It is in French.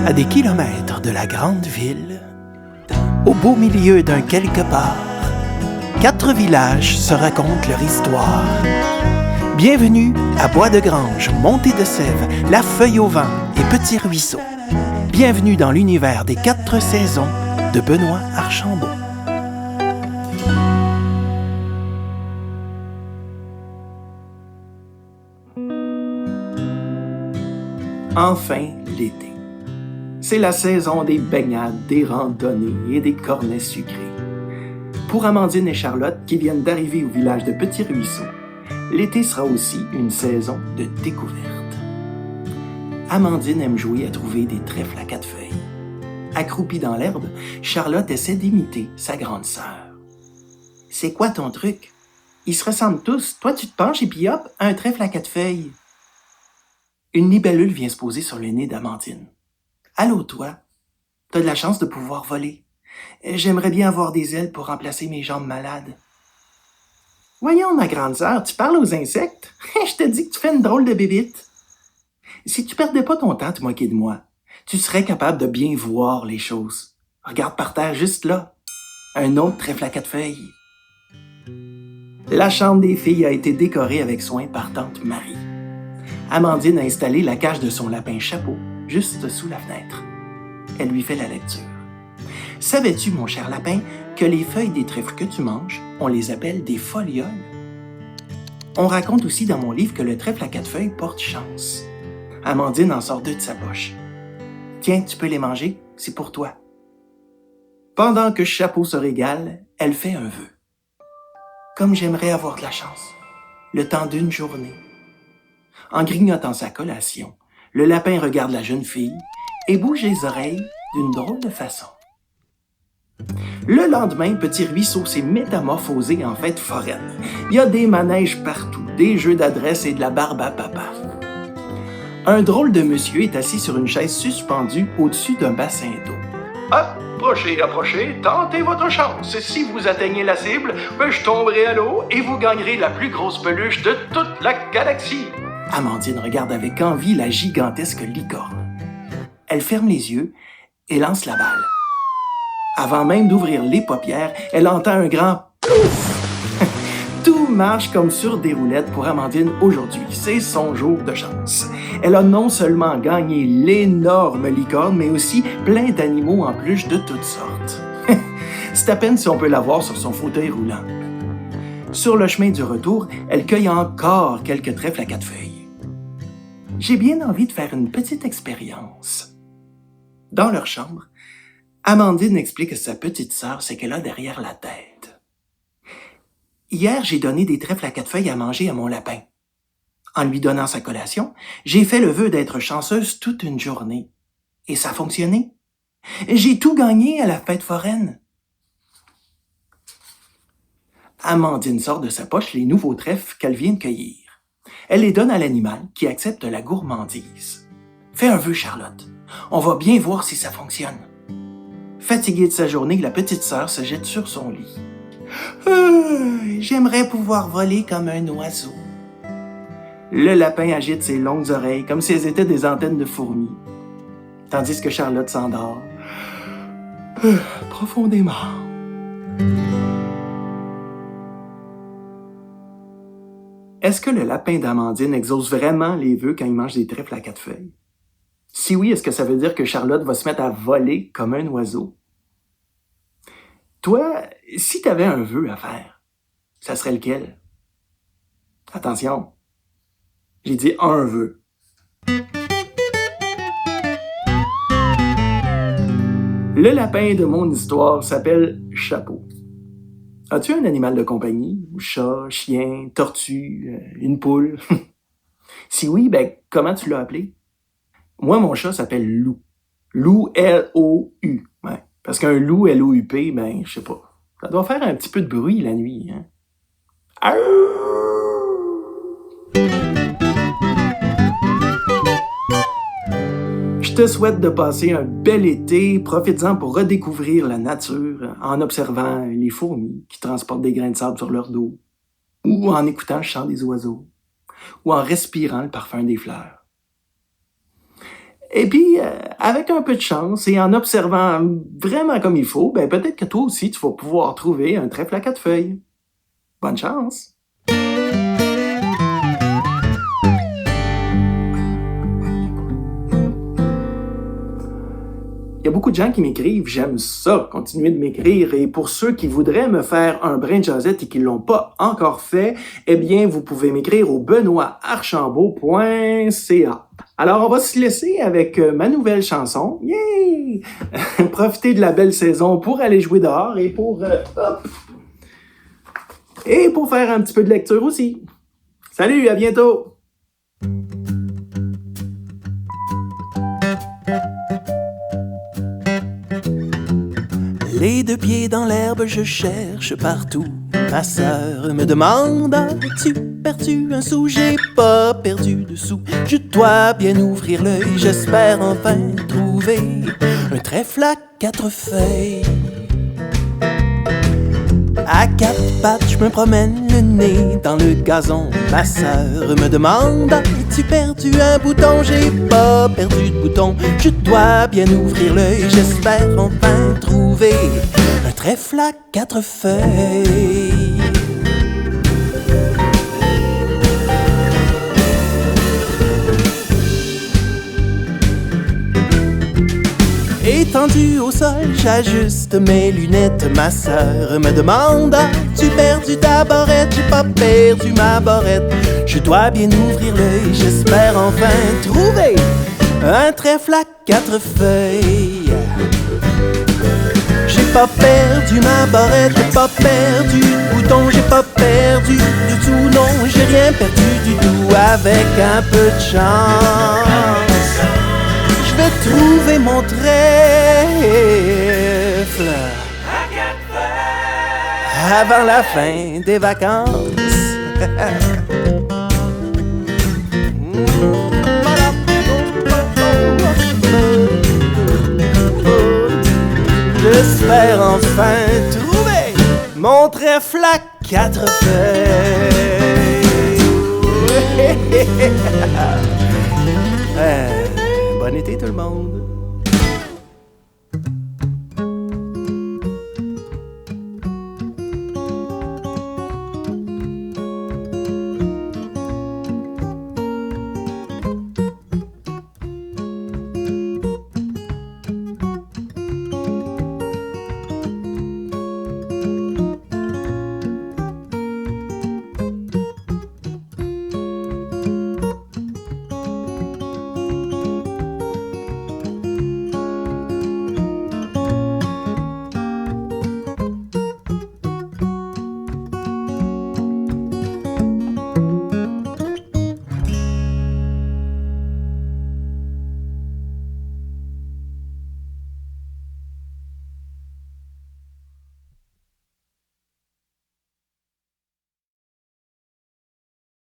À des kilomètres de la grande ville, au beau milieu d'un quelque part, 4 villages se racontent leur histoire. Bienvenue à Bois-de-Grange, Montée de Sèvres, La Feuille au vent et Petit Ruisseau. Bienvenue dans l'univers des 4 saisons de Benoît Archambault. Enfin, l'été. C'est la saison des baignades, des randonnées et des cornets sucrés. Pour Amandine et Charlotte, qui viennent d'arriver au village de Petit Ruisseau, l'été sera aussi une saison de découverte. Amandine aime jouer à trouver des trèfles à 4 feuilles. Accroupie dans l'herbe, Charlotte essaie d'imiter sa grande sœur. « C'est quoi ton truc? Ils se ressemblent tous. Toi, tu te penches et puis hop, un trèfle à 4 feuilles. » Une libellule vient se poser sur le nez d'Amandine. « Allô, toi? T'as de la chance de pouvoir voler. J'aimerais bien avoir des ailes pour remplacer mes jambes malades. » « Voyons, ma grande sœur, tu parles aux insectes? Je te dis que tu fais une drôle de bébite. Si tu perdais pas ton temps à te moquer de moi, tu serais capable de bien voir les choses. Regarde par terre, juste là. Un autre trèfle à 4 feuilles. » La chambre des filles a été décorée avec soin par tante Marie. Amandine a installé la cage de son lapin chapeau juste sous la fenêtre. Elle lui fait la lecture. « Savais-tu, mon cher lapin, que les feuilles des trèfles que tu manges, on les appelle des folioles? On raconte aussi dans mon livre que le trèfle à 4 feuilles porte chance. » Amandine en sort 2 de sa poche. « Tiens, tu peux les manger, c'est pour toi. » Pendant que Chapeau se régale, elle fait un vœu. « Comme j'aimerais avoir de la chance, le temps d'une journée. » En grignotant sa collation, le lapin regarde la jeune fille et bouge les oreilles d'une drôle de façon. Le lendemain, Petit Ruisseau s'est métamorphosé en fête foraine. Il y a des manèges partout, des jeux d'adresse et de la barbe à papa. Un drôle de monsieur est assis sur une chaise suspendue au-dessus d'un bassin d'eau. « Approchez, approchez, tentez votre chance. Si vous atteignez la cible, je tomberai à l'eau et vous gagnerez la plus grosse peluche de toute la galaxie. » Amandine regarde avec envie la gigantesque licorne. Elle ferme les yeux et lance la balle. Avant même d'ouvrir les paupières, elle entend un grand « plouf ». Tout marche comme sur des roulettes pour Amandine aujourd'hui. C'est son jour de chance. Elle a non seulement gagné l'énorme licorne, mais aussi plein d'animaux en peluche de toutes sortes. C'est à peine si on peut la voir sur son fauteuil roulant. Sur le chemin du retour, elle cueille encore quelques trèfles à 4 feuilles. J'ai bien envie de faire une petite expérience. Dans leur chambre, Amandine explique à sa petite sœur ce qu'elle a derrière la tête. « Hier, j'ai donné des trèfles à 4 feuilles à manger à mon lapin. En lui donnant sa collation, j'ai fait le vœu d'être chanceuse toute une journée. Et ça a fonctionné. J'ai tout gagné à la fête foraine. » Amandine sort de sa poche les nouveaux trèfles qu'elle vient de cueillir. Elle les donne à l'animal qui accepte la gourmandise. « Fais un vœu, Charlotte. On va bien voir si ça fonctionne. » Fatiguée de sa journée, la petite sœur se jette sur son lit. « J'aimerais pouvoir voler comme un oiseau. » Le lapin agite ses longues oreilles comme si elles étaient des antennes de fourmis, tandis que Charlotte s'endort profondément. Est-ce que le lapin d'Amandine exauce vraiment les vœux quand il mange des trèfles à 4 feuilles? Si oui, est-ce que ça veut dire que Charlotte va se mettre à voler comme un oiseau? Toi, si tu avais un vœu à faire, ça serait lequel? Attention, j'ai dit un vœu. Le lapin de mon histoire s'appelle Chapeau. As-tu un animal de compagnie? Chat, chien, tortue, une poule? Si oui, comment tu l'as appelé? Moi, mon chat s'appelle Lou. Lou, L-O-U. Ouais. Parce qu'un loup, L-O-U-P, je sais pas. Ça doit faire un petit peu de bruit la nuit, hein? Je te souhaite de passer un bel été. Profites-en pour redécouvrir la nature en observant les fourmis qui transportent des grains de sable sur leur dos, ou en écoutant le chant des oiseaux, ou en respirant le parfum des fleurs. Et puis, avec un peu de chance et en observant vraiment comme il faut, ben peut-être que toi aussi, tu vas pouvoir trouver un trèfle à 4 feuilles. Bonne chance! Il y a beaucoup de gens qui m'écrivent, j'aime ça, continuez de m'écrire. Et pour ceux qui voudraient me faire un brin de jasette et qui ne l'ont pas encore fait, eh bien, vous pouvez m'écrire au benoîtarchambault.ca. Alors, on va se laisser avec ma nouvelle chanson. Yay! Profitez de la belle saison pour aller jouer dehors et pour faire un petit peu de lecture aussi. Salut, à bientôt! Les 2 pieds dans l'herbe, je cherche partout. Ma sœur me demande: as-tu perdu un sou? J'ai pas perdu de sou. Je dois bien ouvrir l'œil, j'espère enfin trouver un trèfle à 4 feuilles. À 4 pattes, je me promène le nez dans le gazon. Ma sœur me demande: as-tu perdu un bouton? J'ai pas perdu de bouton. Je dois bien ouvrir l'œil, j'espère enfin trouver un trèfle à 4 feuilles. Étendu au sol, j'ajuste mes lunettes. Ma sœur me demande: as-tu perdu ta barrette? J'ai pas perdu ma barrette. Je dois bien ouvrir l'œil, j'espère enfin trouver un trèfle à 4 feuilles. J'ai pas perdu ma barrette, j'ai pas perdu de bouton, j'ai pas perdu du tout, non, j'ai rien perdu du tout. Avec un peu de chance, je vais trouver mon trèfle avant la fin des vacances. J'espère enfin trouver mon trèfle à 4 feuilles. Bon été tout le monde.